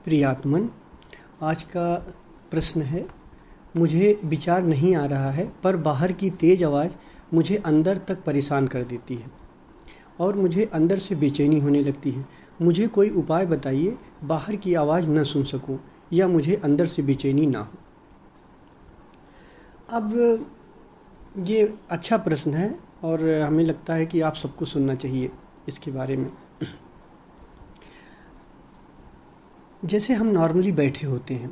प्रियात्मन, आज का प्रश्न है, मुझे विचार नहीं आ रहा है पर बाहर की तेज़ आवाज़ मुझे अंदर तक परेशान कर देती है और मुझे अंदर से बेचैनी होने लगती है। मुझे कोई उपाय बताइए, बाहर की आवाज़ न सुन सकूं या मुझे अंदर से बेचैनी ना हो। अब ये अच्छा प्रश्न है और हमें लगता है कि आप सबको सुनना चाहिए इसके बारे में। जैसे हम नॉर्मली बैठे होते हैं,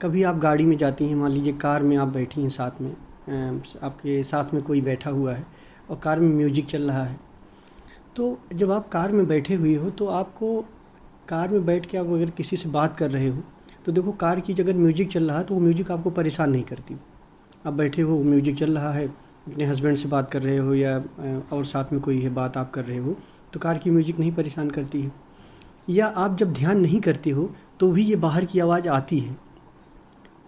कभी आप गाड़ी में जाती हैं, मान लीजिए कार में आप बैठी हैं, साथ में आपके साथ में कोई बैठा हुआ है और कार में म्यूजिक चल रहा है। तो जब आप कार में बैठे हुए हो तो आपको कार में बैठ के आप अगर किसी से बात कर रहे हो तो देखो, कार की अगर म्यूजिक चल रहा है तो वो म्यूजिक आपको परेशान नहीं करती। आप बैठे हो, म्यूजिक चल रहा है, अपने हस्बैंड से बात कर रहे हो या और साथ में कोई है, बात आप कर रहे हो, तो कार की म्यूजिक नहीं परेशान करती है। या आप जब ध्यान नहीं करते हो तो भी ये बाहर की आवाज़ आती है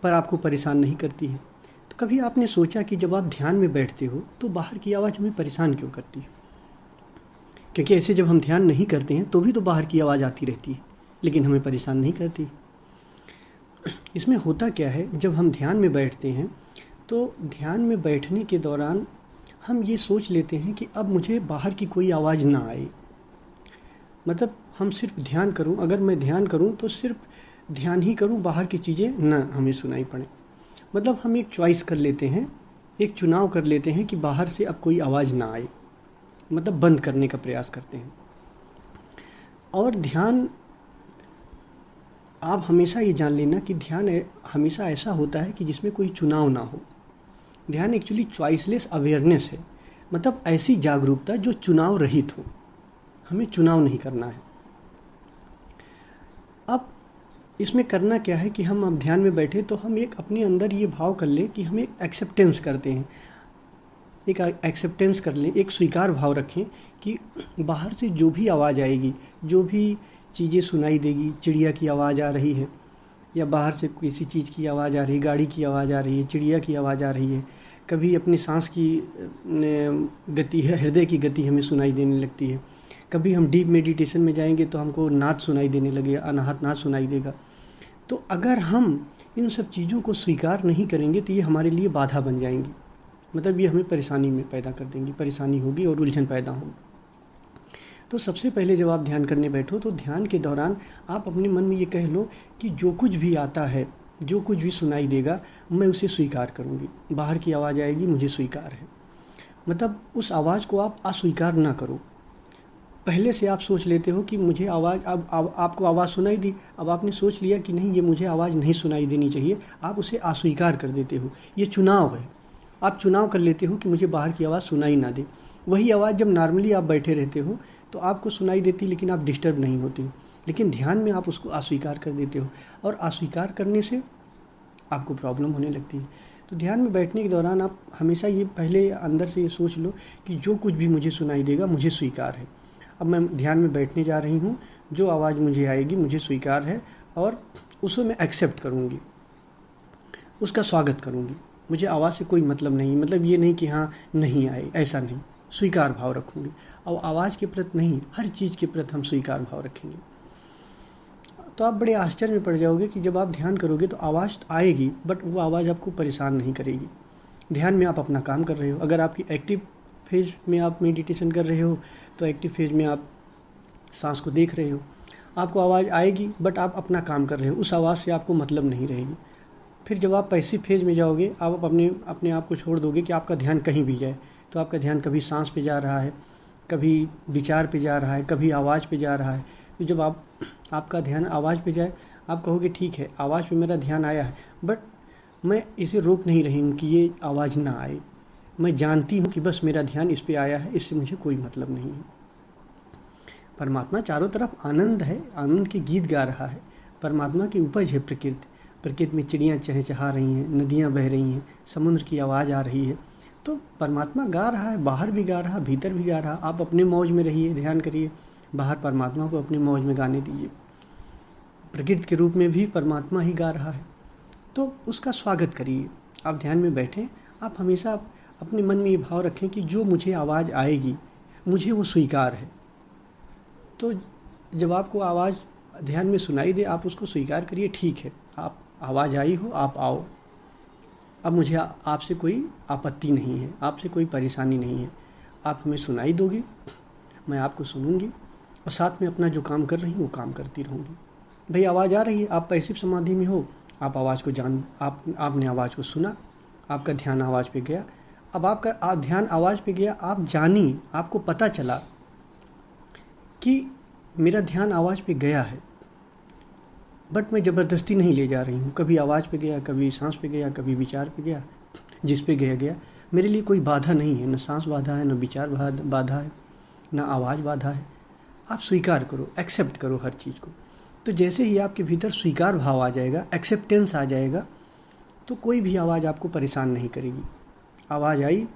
पर आपको परेशान नहीं करती है। तो कभी आपने सोचा कि जब आप ध्यान में बैठते हो तो बाहर की आवाज़ हमें परेशान क्यों करती है? क्योंकि ऐसे जब हम ध्यान नहीं करते हैं तो भी तो बाहर की आवाज़ आती रहती है, लेकिन हमें परेशान नहीं करती। इसमें होता क्या है, जब हम ध्यान में बैठते हैं तो ध्यान में बैठने के दौरान हम ये सोच लेते हैं कि अब मुझे बाहर की कोई आवाज़ ना आए। मतलब हम सिर्फ ध्यान करूं, अगर मैं ध्यान करूं तो सिर्फ ध्यान ही करूं, बाहर की चीज़ें ना हमें सुनाई पड़े। मतलब हम एक चॉइस कर लेते हैं, एक चुनाव कर लेते हैं कि बाहर से अब कोई आवाज़ ना आए, मतलब बंद करने का प्रयास करते हैं। और ध्यान, आप हमेशा ये जान लेना कि ध्यान हमेशा ऐसा होता है कि जिसमें कोई चुनाव ना हो। ध्यान एक्चुअली चॉइसलेस अवेयरनेस है, मतलब ऐसी जागरूकता जो चुनाव रहित हो। हमें चुनाव नहीं करना है। अब इसमें करना क्या है कि हम अब ध्यान में बैठे तो हम एक अपने अंदर ये भाव कर लें कि हम एक एक्सेप्टेंस करते हैं, एक एक्सेप्टेंस कर लें, एक स्वीकार भाव रखें कि बाहर से जो भी आवाज़ आएगी, जो भी चीज़ें सुनाई देगी, चिड़िया की आवाज़ आ रही है या बाहर से किसी चीज़ की आवाज़ आ रही है, गाड़ी की आवाज़ आ रही है, चिड़िया की आवाज़ आ रही है, कभी अपनी सांस की गति है, हृदय की गति हमें सुनाई देने लगती है। कभी हम डीप मेडिटेशन में जाएंगे तो हमको नाद सुनाई देने लगेगा, अनाहत नाद सुनाई देगा। तो अगर हम इन सब चीज़ों को स्वीकार नहीं करेंगे तो ये हमारे लिए बाधा बन जाएंगी, मतलब ये हमें परेशानी में पैदा कर देंगी, परेशानी होगी और उलझन पैदा होगी। तो सबसे पहले जब आप ध्यान करने बैठो तो ध्यान के दौरान आप अपने मन में ये कह लो कि जो कुछ भी आता है, जो कुछ भी सुनाई देगा, मैं उसे स्वीकार करूँगी। बाहर की आवाज़ आएगी, मुझे स्वीकार है। मतलब उस आवाज़ को आप अस्वीकार ना करो। पहले से आप सोच लेते हो कि मुझे आवाज़, अब आपको आवाज़ सुनाई दी, अब आपने सोच लिया कि नहीं, ये मुझे आवाज़ नहीं सुनाई देनी चाहिए, आप उसे अस्वीकार कर देते हो। ये चुनाव है, आप चुनाव कर लेते हो कि मुझे बाहर की आवाज़ सुनाई ना दे। वही आवाज़ जब नॉर्मली आप बैठे रहते हो तो आपको सुनाई देती, लेकिन आप डिस्टर्ब नहीं होते हो। लेकिन ध्यान में आप उसको अस्वीकार कर देते हो और अस्वीकार करने से आपको प्रॉब्लम होने लगती है। तो ध्यान में बैठने के दौरान आप हमेशा ये पहले अंदर से ये सोच लो कि जो कुछ भी मुझे सुनाई देगा, मुझे स्वीकार है। अब मैं ध्यान में बैठने जा रही हूँ, जो आवाज़ मुझे आएगी मुझे स्वीकार है और उसे मैं एक्सेप्ट करूँगी, उसका स्वागत करूँगी। मुझे आवाज़ से कोई मतलब नहीं, मतलब ये नहीं कि हाँ नहीं आए, ऐसा नहीं, स्वीकार भाव रखूँगी। और आवाज़ के प्रति नहीं, हर चीज़ के प्रति हम स्वीकार भाव रखेंगे। तो आप बड़े आश्चर्य में पड़ जाओगे कि जब आप ध्यान करोगे तो आवाज़ आएगी, बट वो आवाज़ आपको परेशान नहीं करेगी। ध्यान में आप अपना काम कर रहे हो। अगर आपकी एक्टिव फेज में आप मेडिटेशन कर रहे हो तो एक्टिव फेज में आप सांस को देख रहे हो, आपको आवाज़ आएगी बट आप अपना काम कर रहे हो, उस आवाज़ से आपको मतलब नहीं रहेगी। फिर जब आप पैसिव फेज में जाओगे, आप अपने आप को छोड़ दोगे कि आपका ध्यान कहीं भी जाए, तो आपका ध्यान कभी सांस पे जा रहा है, कभी विचार पे जा रहा है, कभी आवाज़ पे जा रहा है। तो जब आपका ध्यान आवाज़ पे जाए, आप कहोगे ठीक है, आवाज़ पे मेरा ध्यान आया है, बट मैं इसे रोक नहीं रही हूँ कि ये आवाज़ ना आए। मैं जानती हूँ कि बस मेरा ध्यान इस पे आया है, इससे मुझे कोई मतलब नहीं है। परमात्मा चारों तरफ आनंद है, आनंद के गीत गा रहा है। परमात्मा की उपज है प्रकृति। प्रकृति में चिड़ियाँ चहचहा रही हैं, नदियाँ बह रही हैं, समुद्र की आवाज़ आ रही है। तो परमात्मा गा रहा है, बाहर भी गा रहा, भीतर भी गा रहा। आप अपने मौज में रहिए, ध्यान करिए, बाहर परमात्मा को अपनी मौज में गाने दीजिए। प्रकृति के रूप में भी परमात्मा ही गा रहा है, तो उसका स्वागत करिए। आप ध्यान में बैठें, आप हमेशा अपने मन में ये भाव रखें कि जो मुझे आवाज़ आएगी, मुझे वो स्वीकार है। तो जब आपको आवाज़ ध्यान में सुनाई दे आप उसको स्वीकार करिए, ठीक है, आप आवाज़ आई हो आप आओ, अब मुझे आपसे कोई आपत्ति नहीं है, आपसे कोई परेशानी नहीं है, आप हमें सुनाई दोगे, मैं आपको सुनूंगी और साथ में अपना जो काम कर रही हूँ वो काम करती रहूँगी। भाई आवाज़ आ रही है, आप पैसिव समाधि में हो, आप आवाज़ को आपने आवाज़ को सुना, आपका ध्यान आवाज़ पे गया, अब आपका ध्यान आवाज़ पे गया, आप जानिए, आपको पता चला कि मेरा ध्यान आवाज़ पे गया है, बट मैं ज़बरदस्ती नहीं ले जा रही हूँ, कभी आवाज़ पे गया, कभी सांस पे गया, कभी विचार पे गया, जिस पे गया मेरे लिए कोई बाधा नहीं है, न सांस बाधा है, न विचार बाधा है, न आवाज़ बाधा है। आप स्वीकार करो, एक्सेप्ट करो हर चीज़ को। तो जैसे ही आपके भीतर स्वीकार भाव आ जाएगा, एक्सेप्टेंस आ जाएगा, तो कोई भी आवाज़ आपको परेशान नहीं करेगी। आवाज़ आई,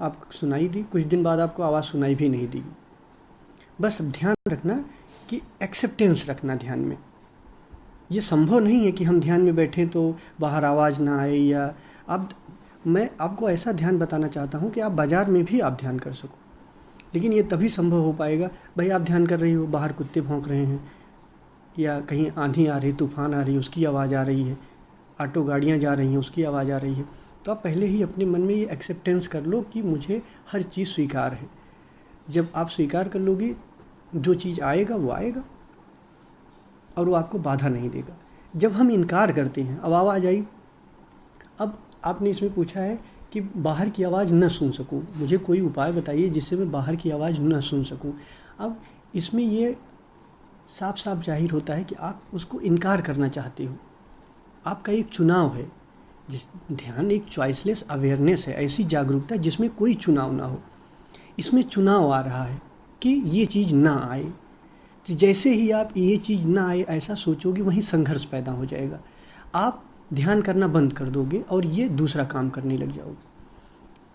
आपको सुनाई दी, कुछ दिन बाद आपको आवाज़ सुनाई भी नहीं देगी। बस ध्यान रखना कि एक्सेप्टेंस रखना ध्यान में। ये संभव नहीं है कि हम ध्यान में बैठें तो बाहर आवाज़ ना आए, या मैं आपको ऐसा ध्यान बताना चाहता हूँ कि आप बाज़ार में भी आप ध्यान कर सको, लेकिन ये तभी संभव हो पाएगा, भाई आप ध्यान कर रही हो, बाहर कुत्ते भौंक रहे हैं, या कहीं आंधी आ रही, तूफान आ रही, उसकी आवाज़ आ रही है, ऑटो गाड़ियाँ जा रही हैं, उसकी आवाज़ आ रही है, तो आप पहले ही अपने मन में ये एक्सेप्टेंस कर लो कि मुझे हर चीज़ स्वीकार है। जब आप स्वीकार कर लोगे, जो चीज़ आएगा वो आएगा और वो आपको बाधा नहीं देगा। जब हम इनकार करते हैं, अब आवाज़ आई, अब आपने इसमें पूछा है कि बाहर की आवाज़ न सुन सकूं, मुझे कोई उपाय बताइए जिससे मैं बाहर की आवाज़ न सुन सकूं। अब इसमें ये साफ साफ जाहिर होता है कि आप उसको इनकार करना चाहते हो। आपका एक चुनाव है, जिस ध्यान एक चॉइसलेस अवेयरनेस है, ऐसी जागरूकता जिसमें कोई चुनाव ना हो। इसमें चुनाव आ रहा है कि ये चीज़ ना आए, तो जैसे ही आप ये चीज़ ना आए ऐसा सोचोगे, वहीं संघर्ष पैदा हो जाएगा। आप ध्यान करना बंद कर दोगे और ये दूसरा काम करने लग जाओगे,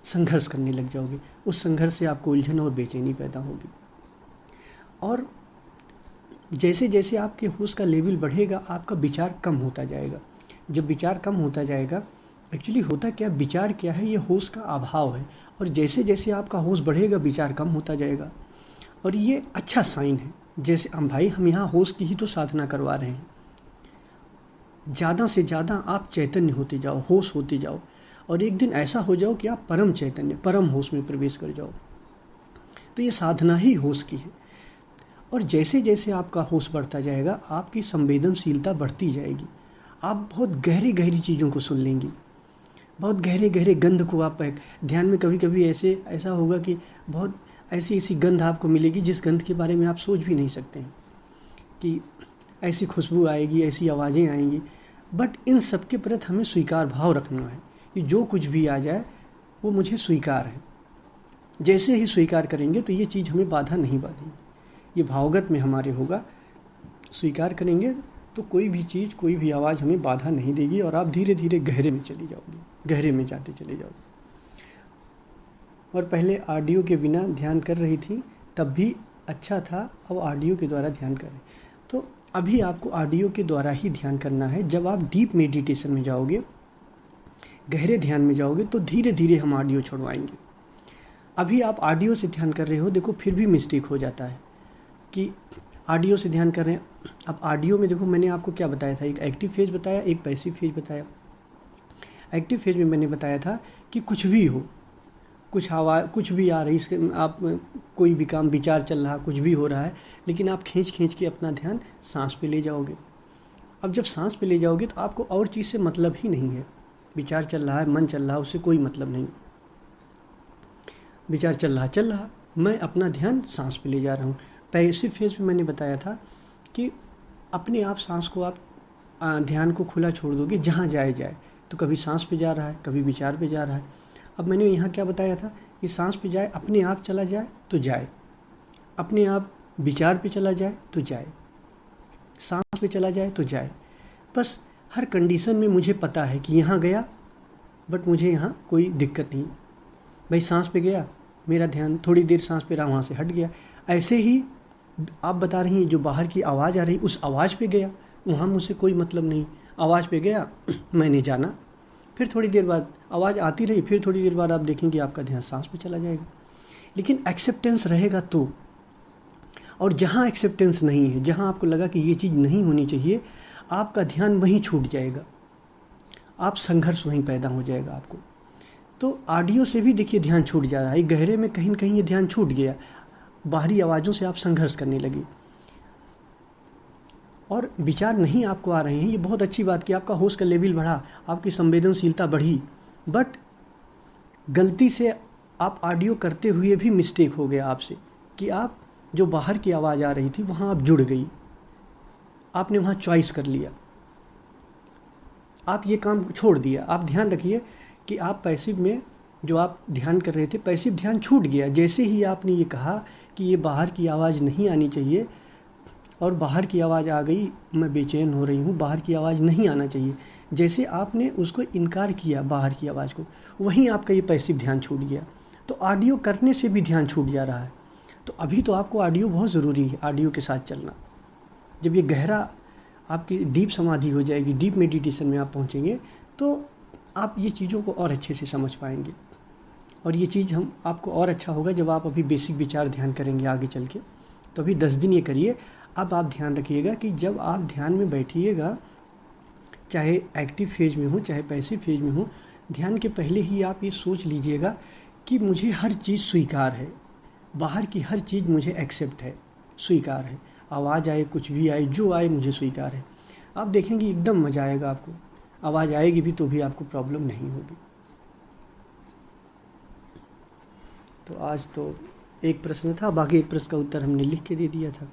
संघर्ष करने लग जाओगे। उस संघर्ष से आपको उलझन और बेचैनी पैदा होगी। और जैसे जैसे आपके होश का लेवल बढ़ेगा, आपका विचार कम होता जाएगा। जब विचार कम होता जाएगा, एक्चुअली होता क्या, विचार क्या है, ये होश का अभाव है। और जैसे जैसे आपका होश बढ़ेगा, विचार कम होता जाएगा, और ये अच्छा साइन है। जैसे हम यहाँ होश की ही तो साधना करवा रहे हैं। ज़्यादा से ज़्यादा आप चैतन्य होते जाओ, होश होते जाओ, और एक दिन ऐसा हो जाओ कि आप परम चैतन्य, परम होश में प्रवेश कर जाओ। तो ये साधना ही होश की है। और जैसे जैसे आपका होश बढ़ता जाएगा, आपकी संवेदनशीलता बढ़ती जाएगी। आप बहुत गहरी गहरी चीज़ों को सुन लेंगी, बहुत गहरे गहरे गंध को आप ध्यान में कभी कभी ऐसा होगा कि बहुत ऐसी ऐसी गंध आपको मिलेगी जिस गंध के बारे में आप सोच भी नहीं सकते हैं कि ऐसी खुशबू आएगी, ऐसी आवाज़ें आएंगी। बट इन सब के प्रति हमें स्वीकार भाव रखना है कि जो कुछ भी आ जाए वो मुझे स्वीकार है। जैसे ही स्वीकार करेंगे तो ये चीज़ हमें बाधा नहीं बांधेगी, ये भावगत में हमारे होगा। स्वीकार करेंगे तो कोई भी चीज़, कोई भी आवाज़ हमें बाधा नहीं देगी, और आप धीरे धीरे गहरे में चली जाओगी, गहरे में जाते चले जाओगे। और पहले ऑडियो के बिना ध्यान कर रही थी, तब भी अच्छा था, अब ऑडियो के द्वारा ध्यान करें। तो अभी आपको ऑडियो के द्वारा ही ध्यान करना है। जब आप डीप मेडिटेशन में जाओगे, गहरे ध्यान में जाओगे, तो धीरे धीरे हम ऑडियो छोड़वाएंगे। अभी आप ऑडियो से ध्यान कर रहे हो, देखो फिर भी मिस्टेक हो जाता है कि ऑडियो से ध्यान कर रहे हैं। अब ऑडियो में देखो, मैंने आपको क्या बताया था, एक एक्टिव फेज बताया, एक पैसिव फेज बताया। एक्टिव फेज में मैंने बताया था कि कुछ भी हो, कुछ आवाज़ कुछ भी आ रही, इसके आप कोई भी काम, विचार चल रहा, कुछ भी हो रहा है, लेकिन आप खींच खींच के अपना ध्यान सांस पे ले जाओगे। अब जब सांस पे ले जाओगे तो आपको और चीज़ से मतलब ही नहीं है। विचार चल रहा है, मन चल रहा है, उससे कोई मतलब नहीं। विचार चल रहा, मैं अपना ध्यान सांस पे ले जा रहा हूँ। पैसिव फेज में मैंने बताया था कि अपने आप सांस को आप ध्यान को खुला छोड़ दोगे, जहाँ जाए। तो कभी सांस पे जा रहा है, कभी विचार पे जा रहा है। अब मैंने यहाँ क्या बताया था कि सांस पे जाए, अपने आप चला जाए तो जाए, अपने आप विचार पे चला जाए तो जाए, सांस पे चला जाए तो जाए। बस हर कंडीशन में मुझे पता है कि यहाँ गया, बट मुझे यहाँ कोई दिक्कत नहीं। भाई सांस पे गया, मेरा ध्यान थोड़ी देर सांस पे रहा, वहाँ से हट गया। ऐसे ही आप बता रही हैं, जो बाहर की आवाज़ आ रही, उस आवाज़ पे गया, वहाँ मुझसे कोई मतलब नहीं। आवाज़ पे गया, मैंने जाना, फिर थोड़ी देर बाद आवाज़ आती रही, फिर थोड़ी देर बाद आप देखेंगे आपका ध्यान सांस पे चला जाएगा। लेकिन एक्सेप्टेंस रहेगा तो, और जहाँ एक्सेप्टेंस नहीं है, जहाँ आपको लगा कि ये चीज़ नहीं होनी चाहिए, आपका ध्यान वहीं छूट जाएगा, आप संघर्ष वहीं पैदा हो जाएगा आपको। तो ऑडियो से भी देखिए ध्यान छूट जा रहा है, गहरे में कहीं न कहीं ये ध्यान छूट गया, बाहरी आवाज़ों से आप संघर्ष करने लगे और विचार नहीं आपको आ रहे हैं। ये बहुत अच्छी बात कि आपका होश का लेवल बढ़ा, आपकी संवेदनशीलता बढ़ी, बट गलती से आप ऑडियो करते हुए भी मिस्टेक हो गया आपसे कि आप जो बाहर की आवाज़ आ रही थी वहाँ आप जुड़ गई, आपने वहाँ चॉइस कर लिया, आप ये काम छोड़ दिया। आप ध्यान रखिए कि आप पैसिव में जो आप ध्यान कर रहे थे, पैसिव ध्यान छूट गया। जैसे ही आपने ये कहा कि ये बाहर की आवाज़ नहीं आनी चाहिए और बाहर की आवाज़ आ गई, मैं बेचैन हो रही हूँ, बाहर की आवाज़ नहीं आना चाहिए, जैसे आपने उसको इनकार किया बाहर की आवाज़ को, वहीं आपका ये पैसिव ध्यान छूट गया। तो ऑडियो करने से भी ध्यान छूट जा रहा है। तो अभी तो आपको ऑडियो बहुत ज़रूरी है, ऑडियो के साथ चलना। जब ये गहरा आपकी डीप समाधि हो जाएगी, डीप मेडिटेशन में आप पहुँचेंगे, तो आप ये चीज़ों को और अच्छे से समझ पाएंगे। और ये चीज़ हम आपको और अच्छा होगा जब आप अभी बेसिक विचार ध्यान करेंगे आगे चल के। तो अभी 10 दिन ये करिए। अब आप ध्यान रखिएगा कि जब आप ध्यान में बैठिएगा, चाहे एक्टिव फेज में हो चाहे पैसिव फेज में हो, ध्यान के पहले ही आप ये सोच लीजिएगा कि मुझे हर चीज़ स्वीकार है, बाहर की हर चीज़ मुझे एक्सेप्ट है, स्वीकार है। आवाज़ आए, कुछ भी आए, जो आए मुझे स्वीकार है। आप देखेंगे एकदम मज़ा आएगा आपको। आवाज़ आएगी भी तो भी आपको प्रॉब्लम नहीं होगी। तो आज तो एक प्रश्न था, बाकी एक प्रश्न का उत्तर हमने लिख के दे दिया था।